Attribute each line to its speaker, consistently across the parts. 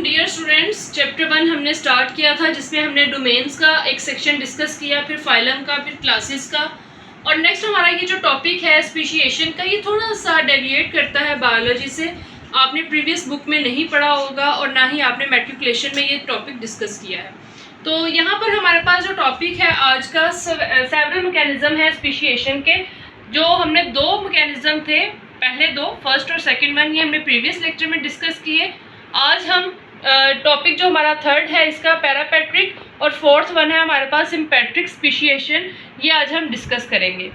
Speaker 1: Dear students, chapter 1 हमने start किया था जिसमें हमने डोमेन्स का एक सेक्शन डिस्कस किया, फिर फाइलम का, फिर क्लासेस का। और नेक्स्ट हमारा ये जो टॉपिक है स्पीशिएशन का, ये थोड़ा सा डेविएट करता है बायोलॉजी से। आपने प्रीवियस बुक में नहीं पढ़ा होगा और ना ही आपने मैट्रिकुलेशन में ये टॉपिक डिस्कस किया है। तो यहाँ पर हमारे पास जो टॉपिक है आज का, सेवरल मैकेनिज्म है स्पीशिएशन के। जो हमने दो मैकेनिज्म थे, पहले दो, फर्स्ट और सेकंड वन, ये हमने प्रीवियस लेक्चर में डिस्कस किए। आज हम टॉपिक जो हमारा थर्ड है इसका पैरापेट्रिक, और फोर्थ वन है हमारे पास सिम्पेट्रिक स्पीशिएशन, ये आज हम डिस्कस करेंगे।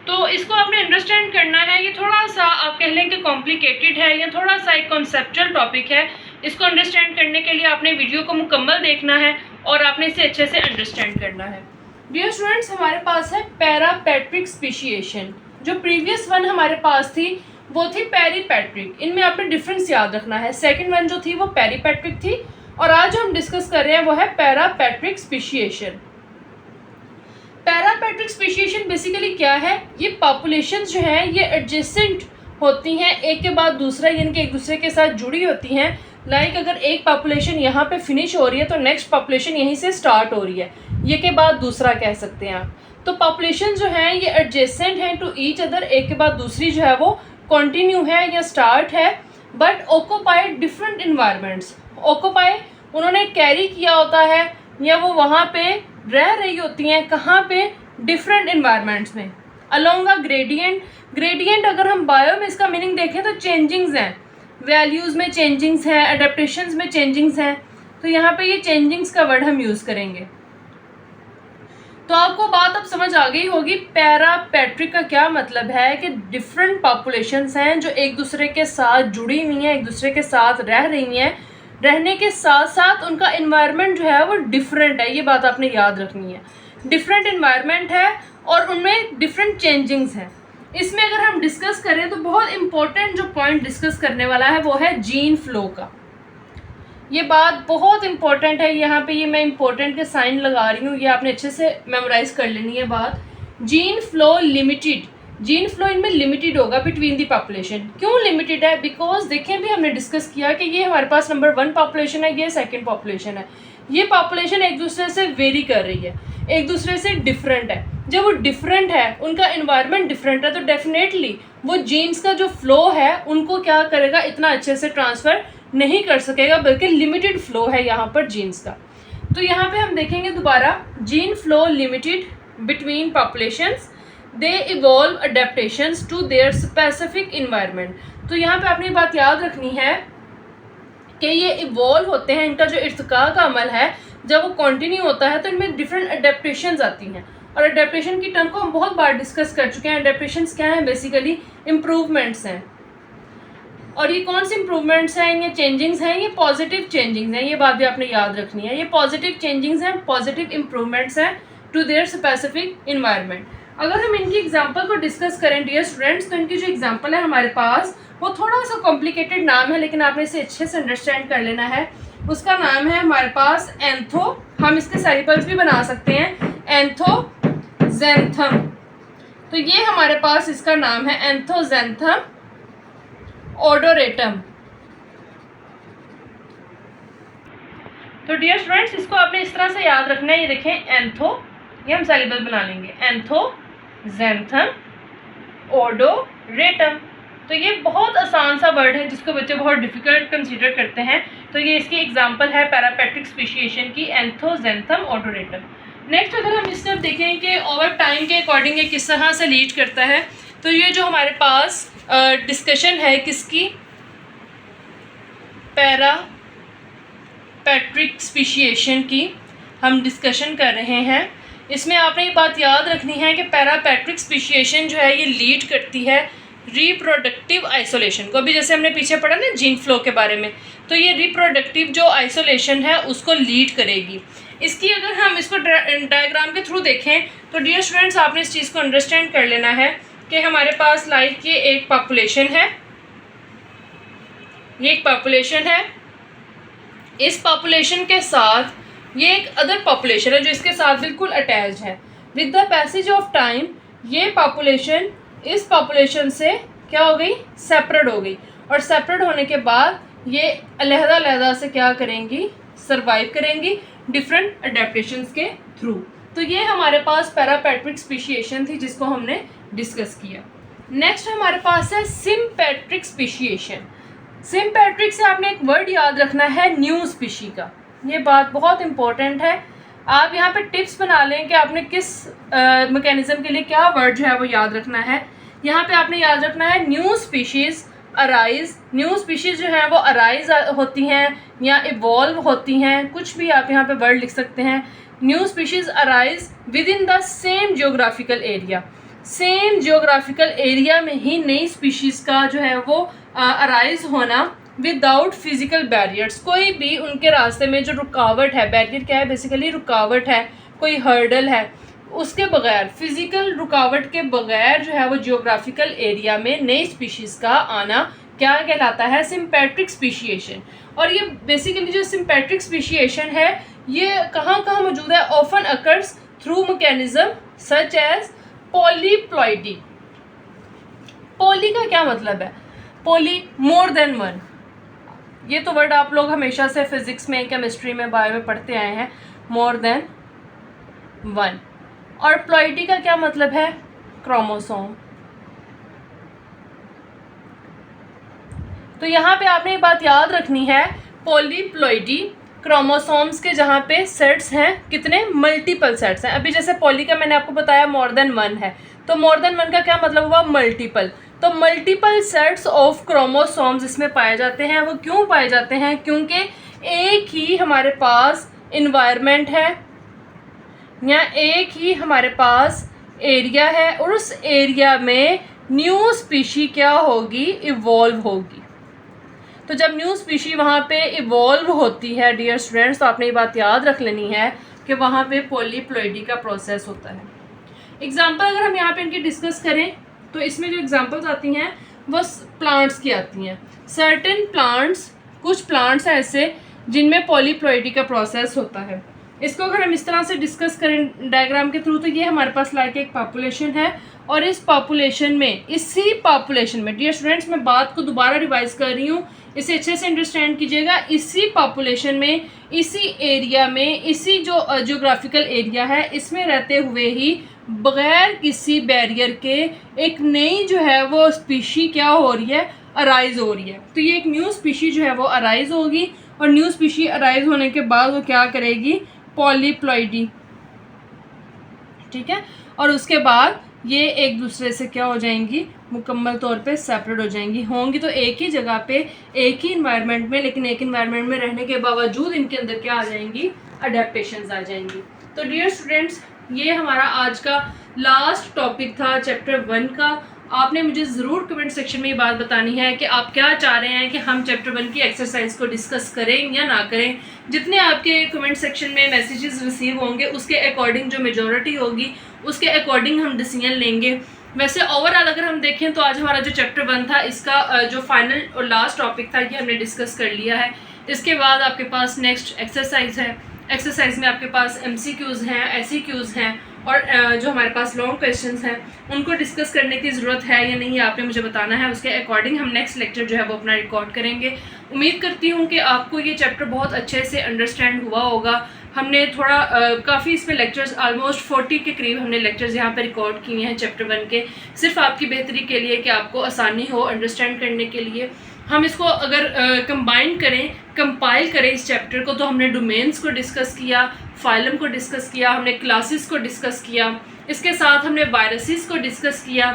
Speaker 1: तो इसको आपने अंडरस्टैंड करना है। ये थोड़ा सा आप कह लें कि कॉम्प्लिकेटेड है, या थोड़ा सा एक कॉन्सेप्चुअल टॉपिक है। इसको अंडरस्टैंड करने के लिए आपने वीडियो को मुकम्मल देखना है और आपने इसे अच्छे से अंडरस्टैंड करना है। डियर स्टूडेंट्स, हमारे पास है पैरापेट्रिक स्पीशिएशन। जो प्रीवियस वन हमारे पास थी वो थी पेरीपेट्रिक। इनमें आपने डिफरेंस याद रखना है। सेकंड वन जो थी वो पेरीपेट्रिक थी, और आज जो हम डिस्कस कर रहे हैं वो है पैरापेट्रिक स्पीशिएशन। पैरापेट्रिक स्पीशिएशन बेसिकली क्या है? ये पॉपुलेशंस जो हैं ये एडजेसेंट होती हैं, एक के बाद दूसरा, यानी कि एक दूसरे के साथ जुड़ी होती हैं। लाइक अगर एक पॉपुलेशन यहाँ पे फिनिश हो रही है तो नेक्स्ट पॉपुलेशन यहीं से स्टार्ट हो रही है, ये के बाद दूसरा कह सकते हैं आप। तो पॉपुलेशन जो हैं ये एडजेसेंट हैं टू ईच अदर, एक के बाद दूसरी जो है वो कंटिन्यू है या स्टार्ट है, but occupy different environments. Occupy उन्होंने कैरी किया होता है, या वो वहाँ पे रह रही होती हैं, कहाँ पे? डिफरेंट इन्वायरमेंट्स में, अलोंग अ ग्रेडियंट। ग्रेडियंट अगर हम बायो में इसका मीनिंग देखें तो चेंजिंग्स हैं, वैल्यूज़ में चेंजिंग्स हैं, अडेप्टेशंस में चेंजिंग्स हैं। तो यहाँ पे ये चेंजिंग्स का वर्ड हम यूज़ करेंगे। तो आपको बात अब समझ आ गई होगी पैरापेट्रिक का क्या मतलब है, कि डिफरेंट पॉपुलेशंस हैं जो एक दूसरे के साथ जुड़ी हुई हैं, एक दूसरे के साथ रह रही हैं। रहने के साथ साथ उनका इन्वायरमेंट जो है वो डिफरेंट है, ये बात आपने याद रखनी है। डिफरेंट इन्वायरमेंट है और उनमें डिफरेंट चेंजिंग्स हैं। इसमें अगर हम डिस्कस करें तो बहुत इंपॉर्टेंट जो पॉइंट डिस्कस करने वाला है वो है जीन फ्लो का। ये बात बहुत इंपॉर्टेंट है। यहाँ पे ये मैं इंपॉर्टेंट के साइन लगा रही हूँ, ये आपने अच्छे से मेमोराइज कर लेनी है बात। Gene flow limited, gene flow इनमें लिमिटेड होगा बिटवीन दी पॉपुलेशन। क्यों लिमिटेड है? बिकॉज देखें भी हमने डिस्कस किया कि ये हमारे पास नंबर 1 पॉपुलेशन है, ये सेकंड पॉपुलेशन है। ये पॉपुलेशन एक दूसरे से वेरी कर रही है, एक दूसरे से डिफरेंट है। जब वो डिफरेंट है, उनका इन्वायरमेंट डिफरेंट है, तो डेफिनेटली वो जीन्स का जो फ्लो है उनको क्या करेगा, इतना अच्छे से ट्रांसफ़र नहीं कर सकेगा, बल्कि लिमिटेड फ्लो है यहाँ पर जीन्स का। तो यहाँ पे हम देखेंगे दोबारा, gene flow limited between populations, they evolve adaptations to their specific environment. तो यहाँ पे आपने बात याद रखनी है कि ये इवॉल्व होते हैं, इनका जो इर्तिका का अमल है जब वो कंटिन्यू होता है तो इनमें डिफरेंट अडेप्टेशंस आती हैं। और अडेप्टेशन की टर्म को हम बहुत बार डिस्कस कर चुके हैं। अडेप्टेशंस क्या हैं? बेसिकली इम्प्रूवमेंट्स हैं। और ये कौन सी इम्प्रूवमेंट्स हैं? ये चेंजिंग्स हैं, ये पॉजिटिव चेंजिंग्स हैं, ये बात भी आपने याद रखनी है। ये पॉजिटिव चेंजिंग्स हैं, पॉजिटिव इम्प्रूवमेंट्स हैं टू देयर स्पेसिफिक इन्वायरमेंट। अगर हम इनकी एग्जांपल को डिस्कस करें डियर स्टूडेंट्स, तो इनकी जो एग्जांपल है हमारे पास वो थोड़ा सा कॉम्प्लिकेटेड नाम है, लेकिन आपने इसे अच्छे से अंडरस्टैंड कर लेना है। उसका नाम है हमारे पास एंथो, हम इसके सैरिपल्स भी बना सकते हैं, एंथोजेंथम। तो ये हमारे पास इसका नाम है एंथोजेंथम ओडोरेटम। तो डियर स्टूडेंट्स, इसको आपने इस तरह से याद रखना है। ये देखें एंथो, ये हम सैलिबल बना लेंगे, एंथोजेंथम ओडोरेटम। तो ये बहुत आसान सा वर्ड है जिसको बच्चे बहुत डिफिकल्ट कंसीडर करते हैं। तो ये इसकी एग्जांपल है पैरापेट्रिक स्पीशिएशन की, एंथोजेंथम ओडोरेटम। नेक्स्ट अगर हम इससे देखें कि ओवर टाइम के अकॉर्डिंग ये किस तरह से लीड करता है, तो ये जो हमारे पास डिस्कशन है किसकी, पैरापेट्रिक स्पीशिएशन की हम डिस्कशन कर रहे हैं। इसमें आपने ये बात याद रखनी है कि पैरापेट्रिक स्पीशिएशन जो है ये लीड करती है रिप्रोडक्टिव आइसोलेशन को। अभी जैसे हमने पीछे पढ़ा ना जीन फ्लो के बारे में, तो ये रिप्रोडक्टिव जो आइसोलेशन है उसको लीड करेगी। इसकी अगर हम इसको डायग्राम के थ्रू देखें तो डियर स्टूडेंट्स, आपने इस चीज़ को अंडरस्टैंड कर लेना है कि हमारे पास लाइक ये एक पॉपुलेशन है, ये एक पॉपुलेशन है, इस पॉपुलेशन के साथ ये एक अदर पॉपुलेशन है जो इसके साथ बिल्कुल अटैच्ड है। With the passage of time ये पॉपुलेशन इस पॉपुलेशन से क्या हो गई, सेपरेट हो गई, और सेपरेट होने के बाद ये अलहदा से क्या करेंगी, सर्वाइव करेंगी डिफरेंट अडेप्टेशंस के थ्रू। तो ये हमारे पास पैरापैट्रिक स्पीशिएशन थी जिसको हमने डिस्कस किया। नेक्स्ट हमारे पास है सिम्पैट्रिक स्पीशिएशन। सिम्पैट्रिक से आपने एक वर्ड याद रखना है न्यू स्पीशी का, ये बात बहुत इंपॉर्टेंट है। आप यहाँ पे टिप्स बना लें कि आपने किस मैकेनिज्म के लिए क्या वर्ड जो है वो याद रखना है। यहाँ पे आपने याद रखना है new species arise. New species जो है वो अराइज होती हैं या इवॉल्व होती हैं, कुछ भी आप यहाँ पे वर्ड लिख सकते हैं। New species arise with in the same geographical area. Same geographical area में ही नई स्पीशीज़ का जो है वो अराइज होना विदाउट फिजिकल बैरियर्स। कोई भी उनके रास्ते में जो रुकावट है, बैरियर क्या है बेसिकली, रुकावट है, कोई हर्डल है, उसके बगैर, फिजिकल रुकावट के बगैर जो है वो जियोग्राफिकल एरिया में नई स्पीशीज़ का आना क्या कहलाता है, सिम्पैट्रिक स्पीशिएशन। और ये बेसिकली जो सिम्पैट्रिक स्पीशिएशन है ये कहाँ कहाँ मौजूद है, often occurs through mechanism such as polyploidy. Poly का क्या मतलब है, पॉली मोर देन वन। ये तो वर्ड आप लोग हमेशा से फिजिक्स में, केमिस्ट्री में, बायो में पढ़ते आए हैं, मोर देन वन। और प्लॉइडी का क्या मतलब है, क्रोमोसोम। तो यहाँ पे आपने ये बात याद रखनी है, पॉलीप्लॉइडी क्रोमोसोम्स के जहाँ पे सेट्स हैं, कितने, मल्टीपल सेट्स हैं। अभी जैसे पॉली का मैंने आपको बताया मोर देन वन है, तो मोर देन वन का क्या मतलब हुआ, मल्टीपल। तो मल्टीपल सेट्स ऑफ क्रोमोसोम्स इसमें पाए जाते हैं। वो क्यों पाए जाते हैं, क्योंकि एक ही हमारे पास इन्वायरमेंट है या एक ही हमारे पास एरिया है और उस एरिया में न्यू स्पीशी क्या होगी, इवॉल्व होगी। तो जब न्यू स्पीशी वहाँ पे इवॉल्व होती है डियर स्टूडेंट्स, तो आपने ये बात याद रख लेनी है कि वहाँ पे पॉलीप्लॉइडी का प्रोसेस होता है। एग्जाम्पल अगर हम यहाँ पे इनकी डिस्कस करें तो इसमें जो एग्जाम्पल्स आती हैं वो प्लांट्स की आती हैं। सर्टेन प्लांट्स, कुछ प्लांट्स हैं ऐसे जिनमें पॉलीप्लॉइडी का प्रोसेस होता है। इसको अगर हम इस तरह से डिस्कस करें डायग्राम के थ्रू, तो ये हमारे पास लाइक एक पॉपुलेशन है और इस पॉपुलेशन में, इसी पॉपुलेशन में, डियर स्टूडेंट्स मैं बात को दोबारा रिवाइज कर रही हूँ, इसे अच्छे से अंडरस्टैंड कीजिएगा। इसी पॉपुलेशन में, इसी एरिया में, इसी जो जियोग्राफिकल एरिया है, इसमें रहते हुए ही बग़ैर किसी बैरियर के एक नई जो है वो स्पीशी क्या हो रही है, अराइज हो रही है। तो ये एक न्यू स्पीशी जो है वो अराइज होगी और न्यू स्पीशी अराइज होने के बाद वो क्या करेगी, पॉलीप्लॉइडी, ठीक है। और उसके बाद ये एक दूसरे से क्या हो जाएंगी, मुकम्मल तौर पे सेपरेट हो जाएंगी। होंगी तो एक ही जगह पे, एक ही इन्वायरमेंट में, लेकिन एक इन्वायरमेंट में रहने के बावजूद इनके अंदर क्या आ जाएंगी, अडेप्टेशंस आ जाएंगी। तो डियर स्टूडेंट्स ये हमारा आज का लास्ट टॉपिक था चैप्टर 1 का। आपने मुझे ज़रूर कमेंट सेक्शन में ये बात बतानी है कि आप क्या चाह रहे हैं कि हम चैप्टर 1 की एक्सरसाइज को डिस्कस करें या ना करें। जितने आपके कमेंट सेक्शन में मैसेजेस रिसीव होंगे उसके अकॉर्डिंग जो मेजॉरिटी होगी उसके अकॉर्डिंग हम डिसीजन लेंगे। वैसे ओवरऑल अगर हम देखें तो आज हमारा जो चैप्टर 1 था इसका जो फाइनल और लास्ट टॉपिक था ये हमने डिस्कस कर लिया है। इसके बाद आपके पास नेक्स्ट एक्सरसाइज है। एक्सरसाइज में आपके पास MCQs हैं, SEQs हैं और जो हमारे पास लॉन्ग क्वेश्चंस हैं उनको डिस्कस करने की ज़रूरत है या नहीं आपने मुझे बताना है। उसके अकॉर्डिंग हम नेक्स्ट लेक्चर जो है वो अपना रिकॉर्ड करेंगे। उम्मीद करती हूँ कि आपको ये चैप्टर बहुत अच्छे से अंडरस्टैंड हुआ होगा। हमने थोड़ा काफ़ी इस पे लेक्चर्स ऑलमोस्ट 40 के करीब हमने लेक्चर्स यहाँ पे रिकॉर्ड किए हैं चैप्टर 1 के, सिर्फ आपकी बेहतरी के लिए कि आपको आसानी हो अंडरस्टैंड करने के लिए। हम इसको अगर कंबाइन करें, कंपाइल करें इस चैप्टर को, तो हमने डोमेन्स को डिस्कस किया, फाइलम को डिस्कस किया, हमने क्लासेस को डिस्कस किया, इसके साथ हमने वायरसेस को डिस्कस किया।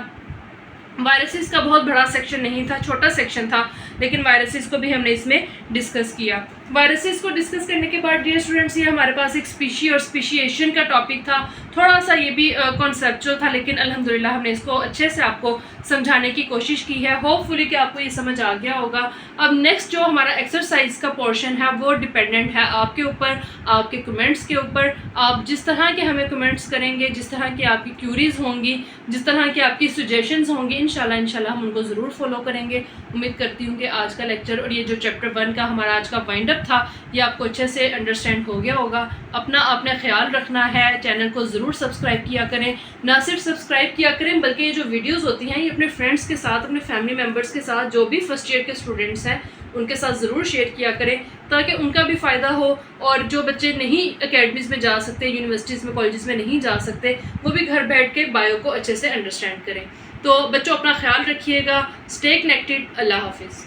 Speaker 1: वायरसेस का बहुत बड़ा सेक्शन नहीं था, छोटा सेक्शन था, लेकिन वायरसेस को भी हमने इसमें डिस्कस किया। वायरसेस को डिस्कस करने के बाद डियर स्टूडेंट्स ये हमारे पास एक स्पीशी और स्पीशिएशन का टॉपिक था। थोड़ा सा ये भी कॉन्सेप्चुअल था, लेकिन अल्हम्दुलिल्लाह हमने इसको अच्छे से आपको समझाने की कोशिश की है। होपफुली कि आपको ये समझ आ गया होगा। अब नेक्स्ट जो हमारा एक्सरसाइज का पोर्शन है वो डिपेंडेंट है आपके ऊपर, आपके कमेंट्स के ऊपर। आप जिस तरह के हमें कमेंट्स करेंगे, जिस तरह की आपकी क्यूरीज होंगी, जिस तरह की आपकी सजेशंस होंगी, इंशाल्लाह हम उनको ज़रूर फॉलो करेंगे। उम्मीद करती हूँ कि आज का लेक्चर और ये जो चैप्टर 1 का हमारा आज का वाइंड अप था ये आपको अच्छे से अंडरस्टैंड हो गया होगा। अपना आपने ख्याल रखना है, चैनल को ज़रूर सब्सक्राइब किया करें। ना सिर्फ सब्सक्राइब किया करें बल्कि ये जो वीडियोस होती हैं ये अपने फ्रेंड्स के साथ, अपने फैमिली मेम्बर्स के साथ, जो भी फर्स्ट ईयर के स्टूडेंट्स हैं उनके साथ ज़रूर शेयर किया करें ताकि उनका भी फ़ायदा हो, और जो बच्चे नहीं एकेडमीज़ में जा सकते, यूनिवर्सिटीज़ में, कॉलेजेस में नहीं जा सकते, वो भी घर बैठ के बायो को अच्छे से अंडरस्टैंड करें। तो बच्चों अपना ख्याल रखिएगा, स्टे कनेक्टेड, अल्लाह हाफिज़।